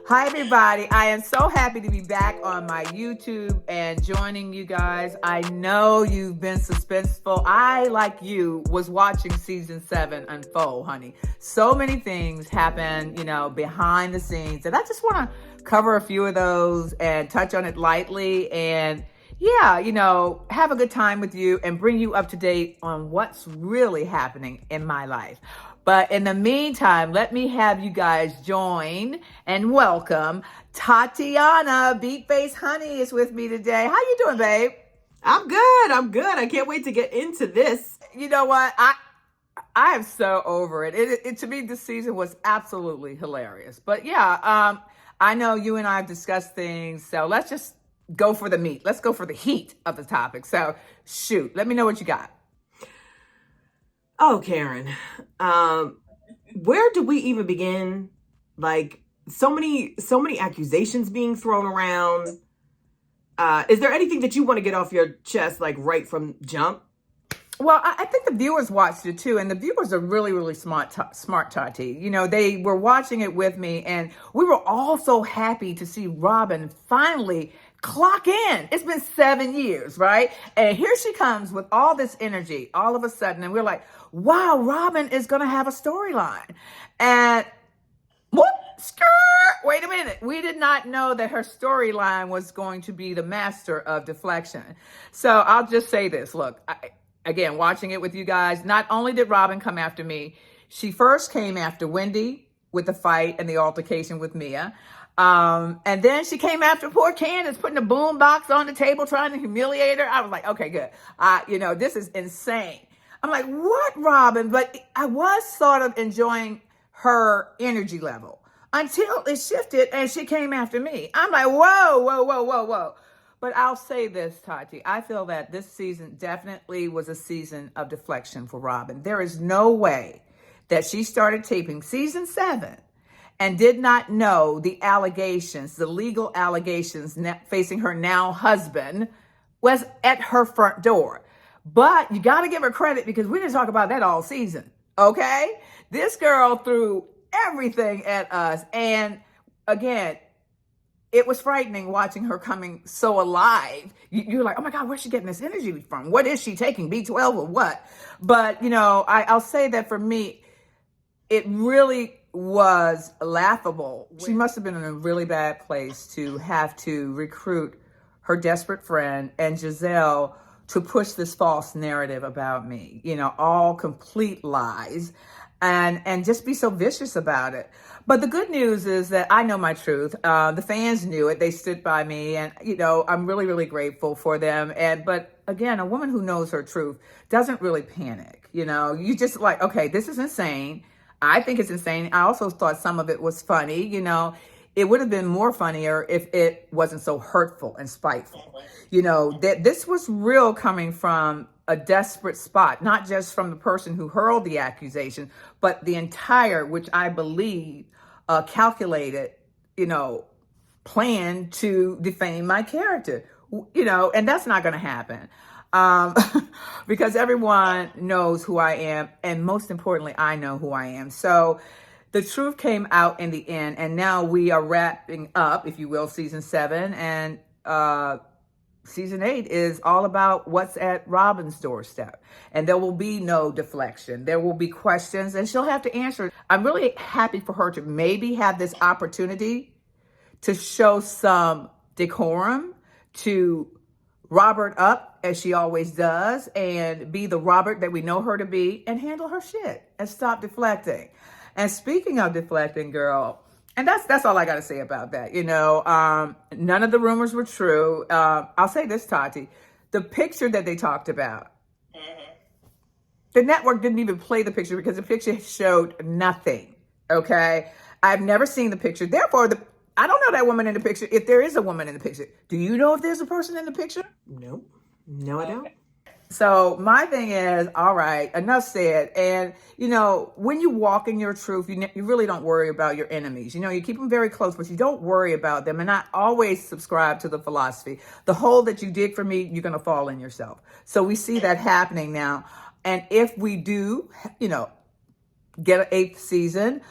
Hi, everybody. I am so happy to be back on my YouTube and joining you guys. I know you've been suspenseful. I, like you, was watching season 7 unfold, honey. So many things happen, behind the scenes. And I just want to cover a few of those and touch on it lightly. And yeah, have a good time with you and bring you up to date on what's really happening in my life. But in the meantime, let me have you guys join and welcome Tatiana, Beat Face Honey, is with me today. How you doing, babe? I'm good. I can't wait to get into this. You know what? I am so over it. It to me, this season was absolutely hilarious. But yeah, I know you and I have discussed things, so let's just go for the meat. Let's go for the heat of the topic. So shoot, let me know what you got. Oh, Karen, where do we even begin? Like so many accusations being thrown around. Is there anything that you want to get off your chest, like right from jump? Well, I think the viewers watched it too, and the viewers are really, really smart, Tati. They were watching it with me, and we were all so happy to see Robin finally clock in. It's been 7 years, right? And here she comes with all this energy all of a sudden, and we're like, wow, Robin is going to have a storyline. And what? Wait a minute. We did not know that her storyline was going to be the master of deflection. So I'll just say this. Look, again, watching it with you guys, not only did Robin come after me, she first came after Wendy with the fight and the altercation with Mia. And then she came after poor Candace, putting a boom box on the table, trying to humiliate her. I was like, okay, good. This is insane. I'm like, what, Robin? But I was sort of enjoying her energy level until it shifted and she came after me. I'm like, whoa. But I'll say this, Tati. I feel that this season definitely was a season of deflection for Robin. There is no way that she started taping season 7 and did not know the allegations, the legal allegations facing her now husband was at her front door. But you got to give her credit because we didn't talk about that all season, okay? This girl threw everything at us. And again, it was frightening watching her coming so alive. You're like, oh my God, where's she getting this energy from? What is she taking, B12 or what? But, I'll say that for me, it really was laughable. She must have been in a really bad place to have to recruit her desperate friend and Giselle to push this false narrative about me, all complete lies, and just be so vicious about it. But the good news is that I know my truth. The fans knew it. They stood by me, and, I'm really, really grateful for them. But again, a woman who knows her truth doesn't really panic. You just like, okay, this is insane. I think it's insane. I also thought some of it was funny, It would have been more funnier if it wasn't so hurtful and spiteful. That this was real coming from a desperate spot, not just from the person who hurled the accusation, but the entire, which I believe, calculated, plan to defame my character, and that's not going to happen. Because everyone knows who I am. And most importantly, I know who I am. So the truth came out in the end. And now we are wrapping up, if you will, season 7. And season 8 is all about what's at Robin's doorstep. And there will be no deflection. There will be questions and she'll have to answer. I'm really happy for her to maybe have this opportunity to show some decorum, to Robert up as she always does and be the Robert that we know her to be and handle her shit and stop deflecting. And speaking of deflecting, girl, and that's all I got to say about that. None of the rumors were true. I'll say this, Tati, the picture that they talked about, the network didn't even play the picture because the picture showed nothing. Okay. I've never seen the picture. Therefore, I don't know that woman in the picture. If there is a woman in the picture, do you know if there's a person in the picture? No, I don't. So my thing is, all right, enough said. And, when you walk in your truth, you really don't worry about your enemies. You keep them very close, but you don't worry about them. And I always subscribe to the philosophy, the hole that you dig for me, you're going to fall in yourself. So we see that happening now. And if we do, get an 8th season,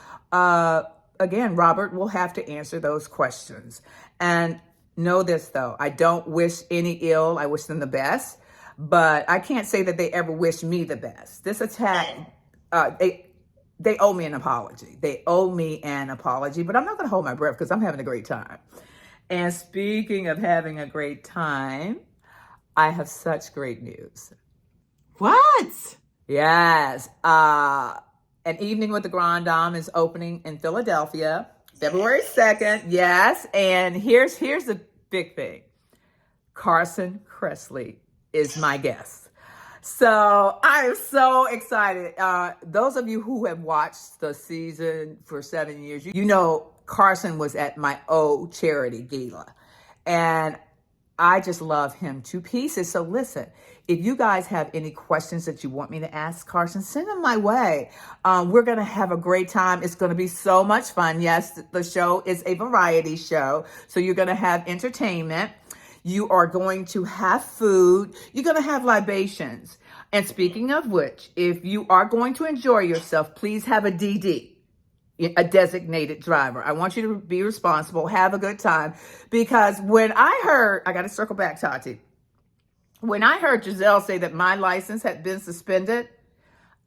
again, Robert will have to answer those questions. And know this, though, I don't wish any ill. I wish them the best. But I can't say that they ever wish me the best. This attack, they owe me an apology. They owe me an apology. But I'm not going to hold my breath because I'm having a great time. And speaking of having a great time, I have such great news. What? Yes. An Evening with the Grand Dame is opening in Philadelphia, February 2nd. Yes. And here's the big thing. Carson Kressley is my guest. So I am so excited. Those of you who have watched the season for 7 years, you know Carson was at my old charity gala. And I just love him to pieces. So listen, if you guys have any questions that you want me to ask Carson, send them my way. We're going to have a great time. It's going to be so much fun. Yes, the show is a variety show. So you're going to have entertainment. You are going to have food. You're going to have libations. And speaking of which, if you are going to enjoy yourself, please have a DD. A designated driver. I want you to be responsible, have a good time. Because when I heard, I got to circle back, Tati. When I heard Giselle say that my license had been suspended,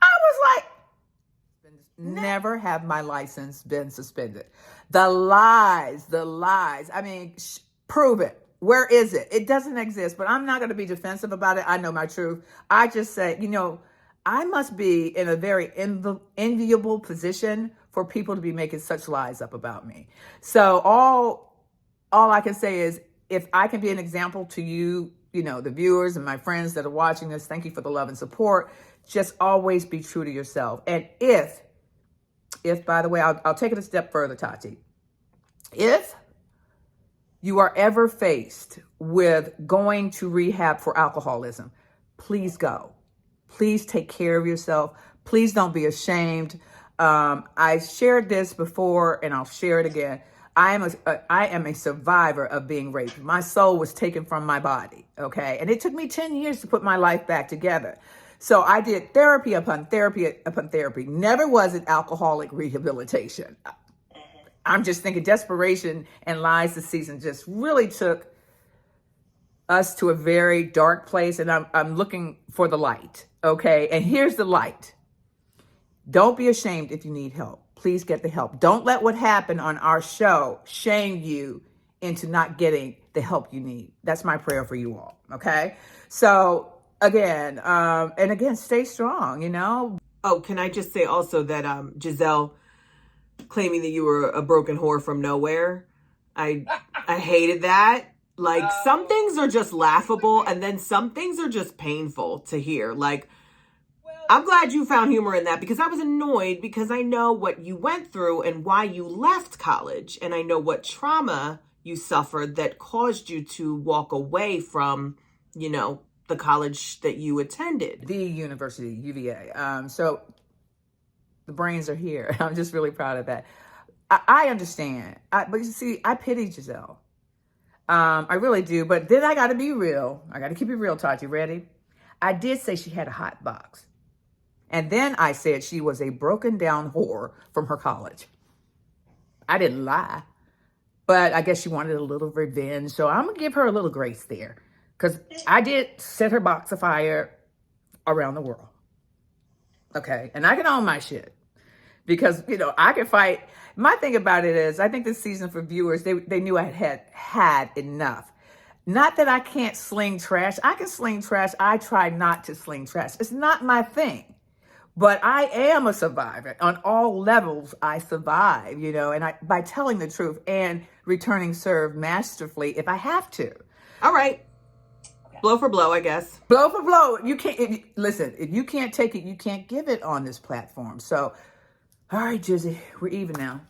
I was like, never have my license been suspended. The lies. I mean, prove it. Where is it? It doesn't exist, but I'm not going to be defensive about it. I know my truth. I just say, I must be in a very enviable position for people to be making such lies up about me. So all I can say is, if I can be an example to you, the viewers and my friends that are watching this, thank you for the love and support. Just always be true to yourself. And if by the way, I'll take it a step further, Tati. If you are ever faced with going to rehab for alcoholism, please go. Please take care of yourself. Please don't be ashamed. I shared this before and I'll share it again. I am a survivor of being raped. My soul was taken from my body, okay? And it took me 10 years to put my life back together. So I did therapy upon therapy upon therapy. Never was it alcoholic rehabilitation. I'm just thinking desperation and lies this season just really took us to a very dark place, and I'm looking for the light, okay? And here's the light. Don't be ashamed if you need help. Please get the help. Don't let what happened on our show shame you into not getting the help you need. That's my prayer for you all, okay? So again, stay strong, Oh, can I just say also that Giselle claiming that you were a broken whore from nowhere, I hated that. Like, some things are just laughable, and then some things are just painful to hear. Like, I'm glad you found humor in that, because I was annoyed, because I know what you went through and why you left college. And I know what trauma you suffered that caused you to walk away from, the college that you attended. The university, UVA. So the brains are here. I'm just really proud of that. I understand. But you see, I pity Giselle. I really do. But then I got to be real. I got to keep it real, Tati. Ready? I did say she had a hot box. And then I said she was a broken down whore from her college. I didn't lie. But I guess she wanted a little revenge. So I'm going to give her a little grace there. Because I did set her box afire around the world. Okay? And I can own my shit. Because, I can fight. My thing about it is, I think this season for viewers, they knew I had enough. Not that I can't sling trash. I can sling trash. I try not to sling trash. It's not my thing. But I am a survivor. On all levels, I survive, and by telling the truth and returning serve masterfully if I have to. All right. Blow for blow, I guess. Blow for blow. You can't, listen, if you can't take it, you can't give it on this platform. So, all right, Jizzy, we're even now.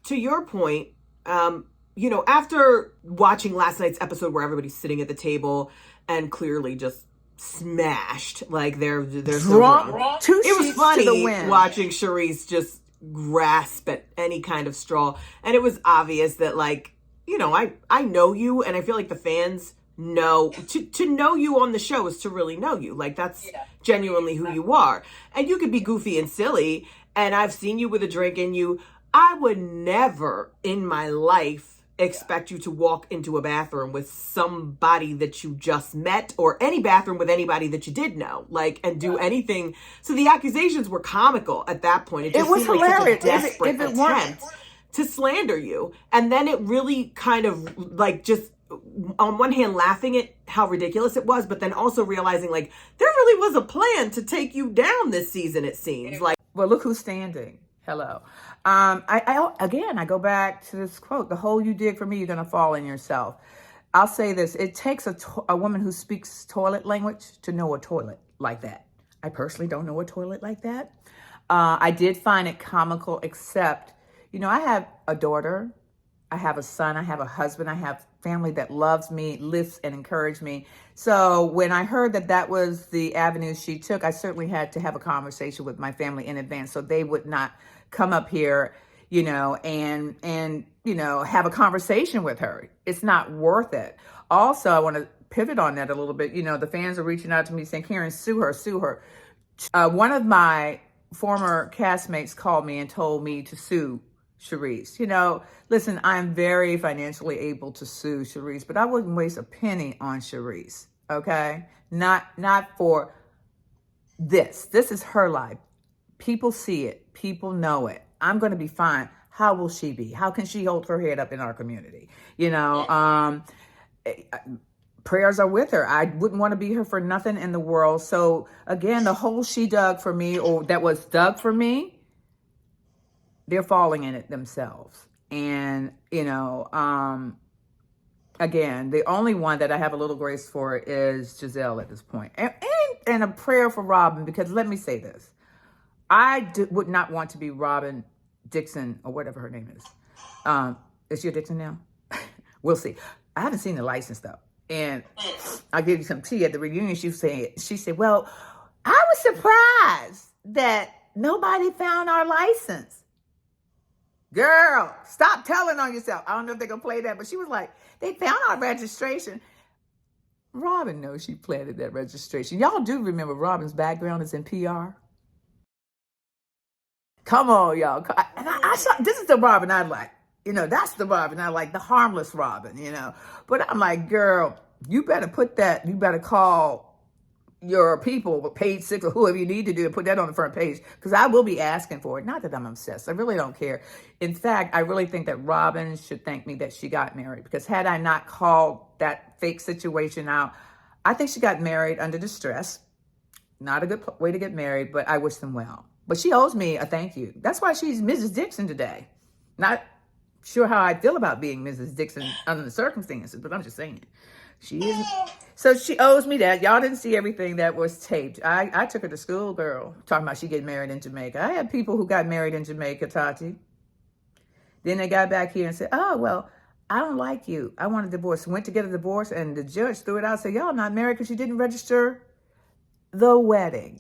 To your point, after watching last night's episode where everybody's sitting at the table and clearly just smashed, like they're drunk. It was funny watching Charisse just grasp at any kind of straw, and it was obvious that, I know you, and I feel like the fans know to know you on the show is to really know you. Like, that's genuinely who you are, and you could be goofy and silly, and I've seen you with a drink in you. I would never in my life expect you to walk into a bathroom with somebody that you just met, or any bathroom with anybody that you did know, like, and do anything. So the accusations were comical at that point. It It just was seemed like such a hilarious. desperate If it weren't, attempt to slander you. And then it really kind of like just on one hand laughing at how ridiculous it was, but then also realizing like there really was a plan to take you down this season, it seems like. well, look who's standing. Hello. I go back to this quote: "The hole you dig for me, you're gonna fall in yourself." I'll say this: it takes a woman who speaks toilet language to know a toilet like that. I personally don't know a toilet like that. I did find it comical, except, I have a daughter, I have a son, I have a husband, I have family that loves me, lifts and encouraged me. So when I heard that that was the avenue she took, I certainly had to have a conversation with my family in advance so they would not come up here, and have a conversation with her. It's not worth it. Also, I want to pivot on that a little bit. The fans are reaching out to me saying, Karen, sue her, sue her. One of my former castmates called me and told me to sue Charisse. Listen, I'm very financially able to sue Charisse, but I wouldn't waste a penny on Charisse. Okay, not for this. This is her life. People see it. People know it. I'm going to be fine. How will she be? How can she hold her head up in our community? Prayers are with her. I wouldn't want to be her for nothing in the world. So again, the hole she dug for me, or that was dug for me, they're falling in it themselves. And, again, the only one that I have a little grace for is Giselle at this point. And a prayer for Robin, because let me say this. Would not want to be Robin Dixon, or whatever her name is. Is she a Dixon now? We'll see. I haven't seen the license though. And I'll give you some tea. At the reunion, she said, well, I was surprised that nobody found our license. Girl, stop telling on yourself. I don't know if they're going to play that, but she was like, they found our registration. Robin knows she planted that registration. Y'all do remember Robin's background is in PR? Come on, y'all. And I saw, this is the Robin I like. That's the Robin I like, the harmless Robin, But I'm like, girl, you better call your people, page 6 or whoever you need to do, and put that on the front page, because I will be asking for it. Not that I'm obsessed. I really don't care. In fact, I really think that Robin should thank me that she got married, because had I not called that fake situation out, I think she got married under distress. Not a good way to get married, but I wish them well. But she owes me a thank you. That's why she's Mrs. Dixon today. Not sure how I feel about being Mrs. Dixon under the circumstances, but I'm just saying. She is. So she owes me that. Y'all didn't see everything that was taped. I took her to school, girl, talking about she getting married in Jamaica. I had people who got married in Jamaica, Tati. Then they got back here and said, oh, well, I don't like you. I want a divorce. Went to get a divorce, and the judge threw it out and said, y'all not married because you didn't register the wedding.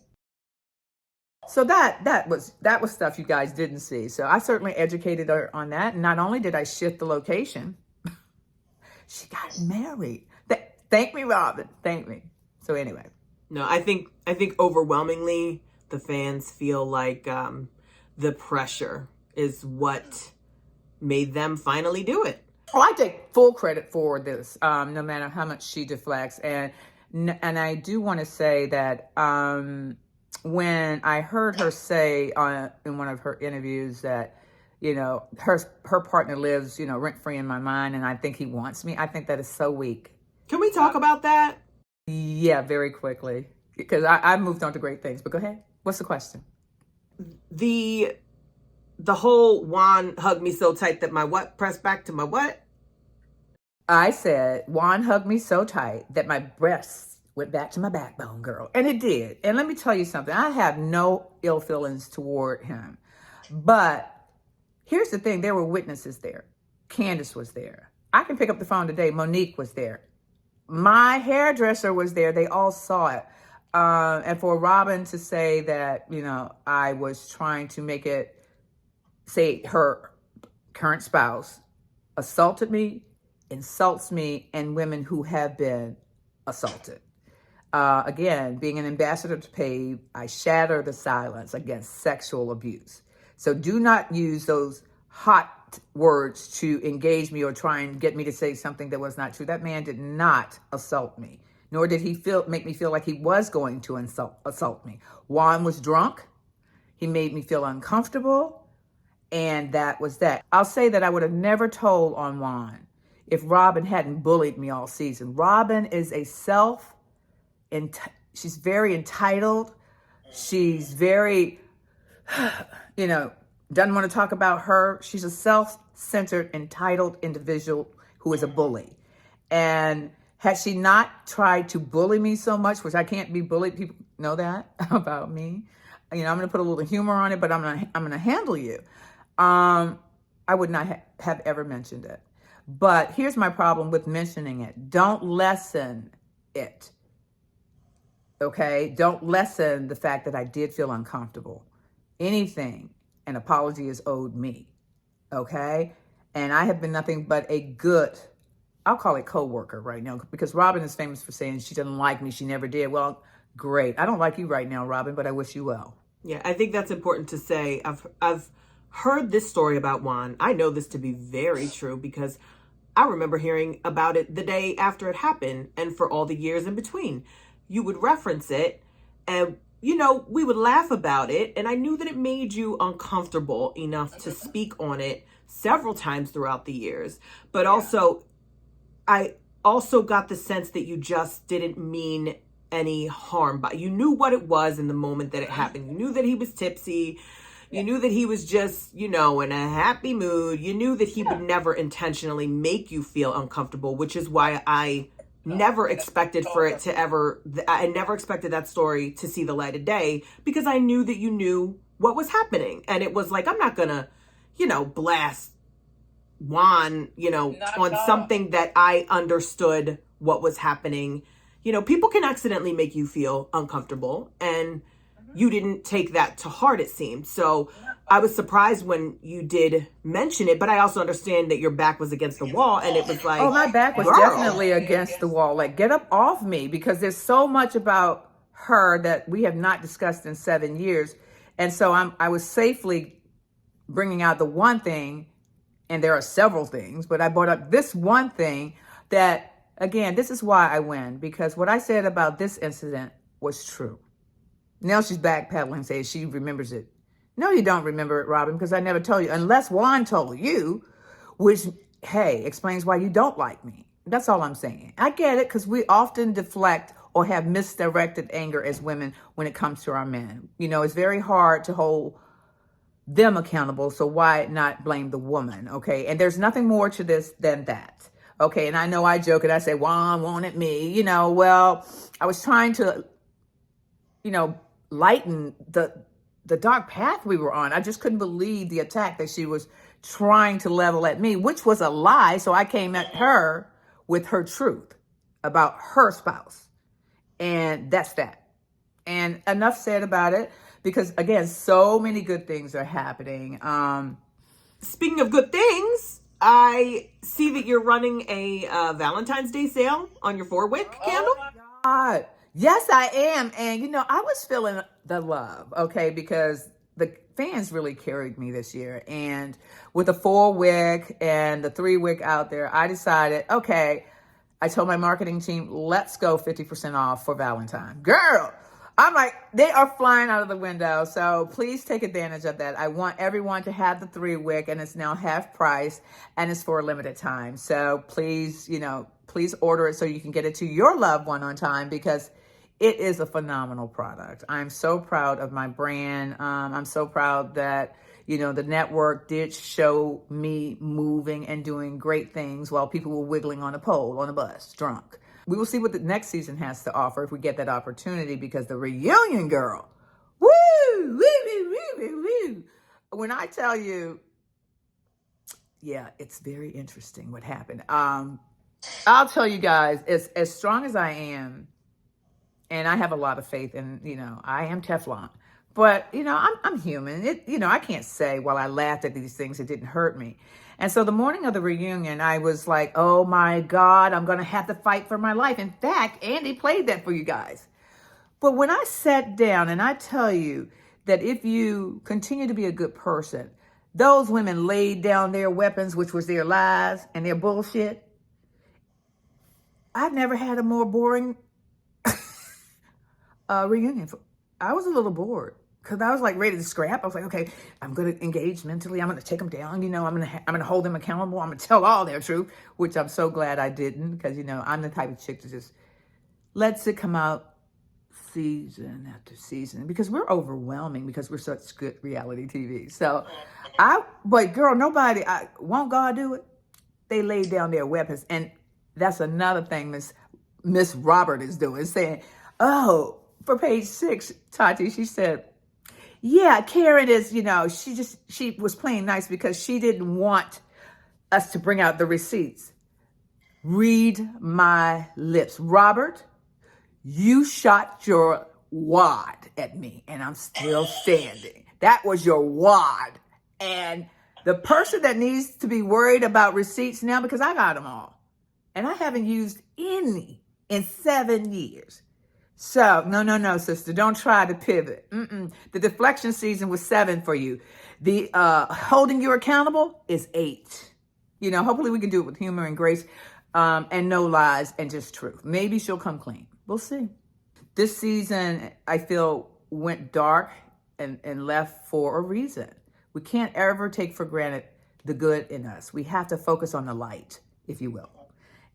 So that was stuff you guys didn't see. So I certainly educated her on that. And not only did I shift the location, she got married. Thank me, Robin. Thank me. So anyway. No, I think overwhelmingly the fans feel like the pressure is what made them finally do it. Oh, I take full credit for this, no matter how much she deflects. And I do want to say that when I heard her say in one of her interviews that, her partner lives, rent-free in my mind, and I think he wants me, I think that is so weak. Can we talk about that? Yeah, very quickly, because I moved on to great things. But go ahead. What's the question? The whole Juan hugged me so tight that my what pressed back to my what? I said, Juan hugged me so tight that my breasts went back to my backbone, girl. And it did. And let me tell you something. I have no ill feelings toward him. But here's the thing. There were witnesses there. Candace was there. I can pick up the phone today. Monique was there. My hairdresser was there. They all saw it. And for Robin to say that, I was trying to make it, say her current spouse assaulted me, insults me, and women who have been assaulted. Again, being an ambassador to PAVE, I shatter the silence against sexual abuse. So do not use those hot words to engage me or try and get me to say something that was not true. That man did not assault me, nor did he make me feel like he was going to assault me. Juan was drunk. He made me feel uncomfortable. And that was that. I'll say that I would have never told on Juan if Robin hadn't bullied me all season. Robin is she's very entitled. She's very, doesn't want to talk about her. She's a self-centered, entitled individual who is a bully. And had she not tried to bully me so much, which I can't be bullied, people know that about me. I'm going to put a little humor on it, but I'm going to handle you. I would not have ever mentioned it. But here's my problem with mentioning it. Don't lessen it. Okay? Don't lessen the fact that I did feel uncomfortable. Anything, an apology is owed me. Okay? And I have been nothing but a good, I'll call it co-worker right now, because Robin is famous for saying she doesn't like me. She never did. Well, great. I don't like you right now, Robin, but I wish you well. Yeah, I think that's important to say. I've heard this story about Juan. I know this to be very true because I remember hearing about it the day after it happened and for all the years in between. You would reference it and, we would laugh about it. And I knew that it made you uncomfortable enough to speak on it several times throughout the years. But also, I also got the sense that you just didn't mean any harm. But you knew what it was in the moment that it happened. You knew that he was tipsy. You knew that he was just, in a happy mood. You knew that he would never intentionally make you feel uncomfortable, which is why I never expected I never expected that story to see the light of day, because I knew that you knew what was happening. And it was like, I'm not going to, blast Juan, on something that I understood what was happening. People can accidentally make you feel uncomfortable, and you didn't take that to heart, it seemed. So I was surprised when you did mention it, but I also understand that your back was against the wall, and it was like, oh, my back was definitely against the wall. Like, get up off me, because there's so much about her that we have not discussed in 7 years. And so I was safely bringing out the one thing, and there are several things, but I brought up this one thing that, again, this is why I win, because what I said about this incident was true. Now she's backpedaling, saying she remembers it. No, you don't remember it, Robin, because I never told you. Unless Juan told you, which, hey, explains why you don't like me. That's all I'm saying. I get it, because we often deflect or have misdirected anger as women when it comes to our men. It's very hard to hold them accountable, so why not blame the woman, okay? And there's nothing more to this than that, okay? And I know I joke and I say, Juan wanted me, well, I was trying to, lighten the dark path we were on. I just couldn't believe the attack that she was trying to level at me, which was a lie. So I came at her with her truth about her spouse. And that's that. And enough said about it, because again, so many good things are happening. Speaking of good things, I see that you're running a Valentine's Day sale on your 4-wick candle. Oh my God. Yes, I am. And, I was feeling the love, okay, because the fans really carried me this year. And with the 4-wick and the 3-wick out there, I decided, okay, I told my marketing team, let's go 50% off for Valentine. Girl, I'm like, they are flying out of the window. So please take advantage of that. I want everyone to have the 3-wick, and it's now half price, and it's for a limited time. So please, please order it so you can get it to your loved one on time, because it is a phenomenal product. I'm so proud of my brand. I'm so proud that, the network did show me moving and doing great things while people were wiggling on a pole, on a bus, drunk. We will see what the next season has to offer if we get that opportunity, because the reunion, girl, woo, woo, woo, woo, woo, woo. When I tell you, yeah, it's very interesting what happened. I'll tell you guys, as strong as I am, and I have a lot of faith in, I am Teflon, but, I'm human. I can't say while I laughed at these things, it didn't hurt me. And so the morning of the reunion, I was like, oh my God, I'm going to have to fight for my life. In fact, Andy played that for you guys. But when I sat down, and I tell you that if you continue to be a good person, those women laid down their weapons, which was their lies and their bullshit. I've never had a more boring reunion. I was a little bored because I was like ready to scrap. I was like, okay, I'm going to engage mentally. I'm going to take them down. You know, I'm going to hold them accountable. I'm going to tell all their truth, which I'm so glad I didn't, because, you know, I'm the type of chick to just lets it come out season after season, because we're overwhelming, because we're such good reality TV. So but girl, won't God do it? They laid down their weapons. And that's another thing Miss Robert is doing, saying, oh, for page 6, Tati, she said, yeah, Karen is, you know, she was playing nice because she didn't want us to bring out the receipts. Read my lips. Robert, you shot your wad at me, and I'm still standing. That was your wad. And the person that needs to be worried about receipts now, because I got them all, and I haven't used any in 7 years. So, no, sister, don't try to pivot. The deflection season was 7 for you. The holding you accountable is 8. You know, hopefully we can do it with humor and grace, and no lies and just truth. Maybe she'll come clean. We'll see. This season, I feel, went dark and left for a reason. We can't ever take for granted the good in us. We have to focus on the light, if you will,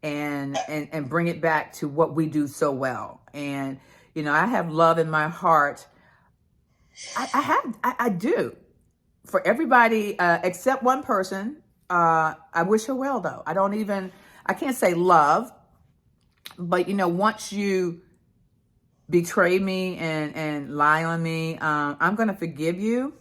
and bring it back to what we do so well. And, you know, I have love in my heart. I do, for everybody except one person. I wish her well, though. I can't say love, but, you know, once you betray me and lie on me, I'm going to forgive you,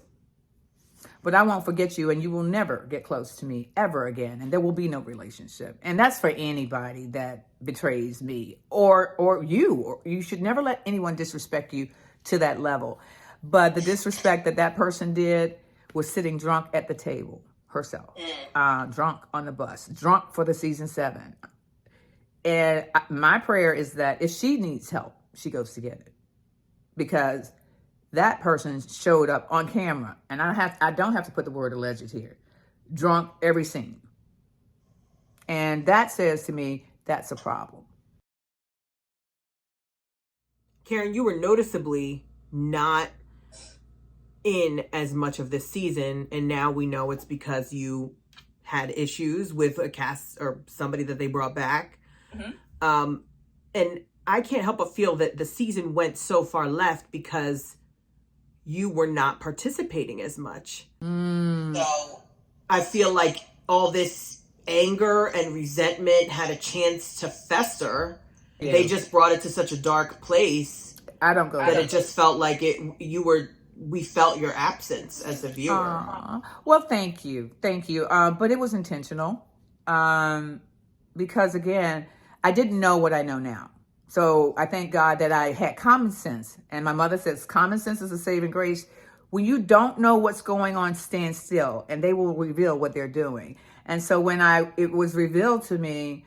but I won't forget you, and you will never get close to me ever again, and there will be no relationship. And that's for anybody that betrays me or you should never let anyone disrespect you to that level. But the disrespect that person did was sitting drunk at the table herself, drunk on the bus, drunk for the season 7. And my prayer is that if she needs help, she goes to get it, because that person showed up on camera, and I don't have to put the word alleged here, drunk every scene. And that says to me, that's a problem. Karen, you were noticeably not in as much of this season, and now we know it's because you had issues with a cast or somebody that they brought back. And I can't help but feel that the season went so far left because you were not participating as much. So I feel like all this anger and resentment had a chance to fester. Yeah. They just brought it to such a dark place. I don't go that it just felt like we felt your absence as a viewer. Well, thank you. But it was intentional. Because again, I didn't know what I know now. So I thank God that I had common sense. And my mother says common sense is a saving grace. When you don't know what's going on, stand still, and they will reveal what they're doing. And so when it was revealed to me,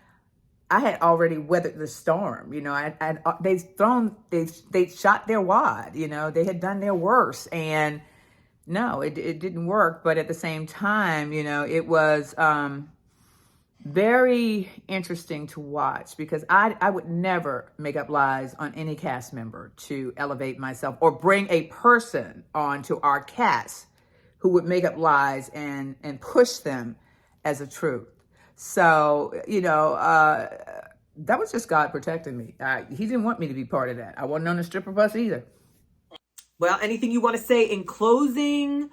I had already weathered the storm. You know, they shot their wad. You know, they had done their worst, and no, it didn't work. But at the same time, you know, it was very interesting to watch, because I would never make up lies on any cast member to elevate myself, or bring a person onto our cast who would make up lies and push them as a truth. So, you know, that was just God protecting me. He didn't want me to be part of that. I wasn't on the stripper bus either. Well, anything you want to say in closing?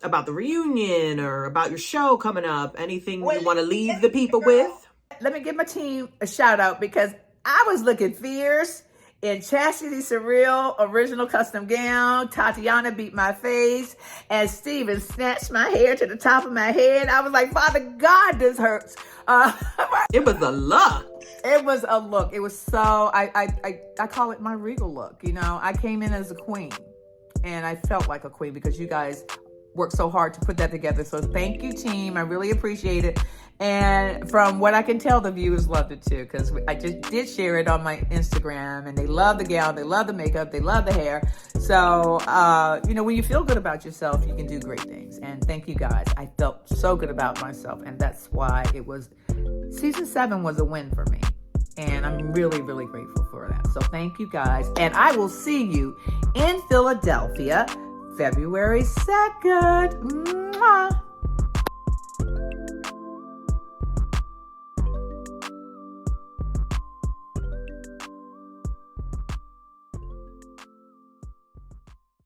About the reunion or about your show coming up? Anything you want to leave the people with? Let me give my team a shout out, because I was looking fierce in Chastity Surreal original custom gown. Tatiana beat my face, and Steven snatched my hair to the top of my head. I was like, Father God, this hurts. It was a look. It was a look. It was so, I call it my regal look. You know, I came in as a queen, and I felt like a queen because you guys worked so hard to put that together. So thank you, team. I really appreciate it. And from what I can tell, the viewers loved it too, because I just did share it on my Instagram, and they love the gown, they love the makeup, they love the hair. So, when you feel good about yourself, you can do great things. And thank you guys. I felt so good about myself. And that's why season 7 was a win for me. And I'm really, really grateful for that. So thank you guys. And I will see you in Philadelphia, February 2nd. Mwah.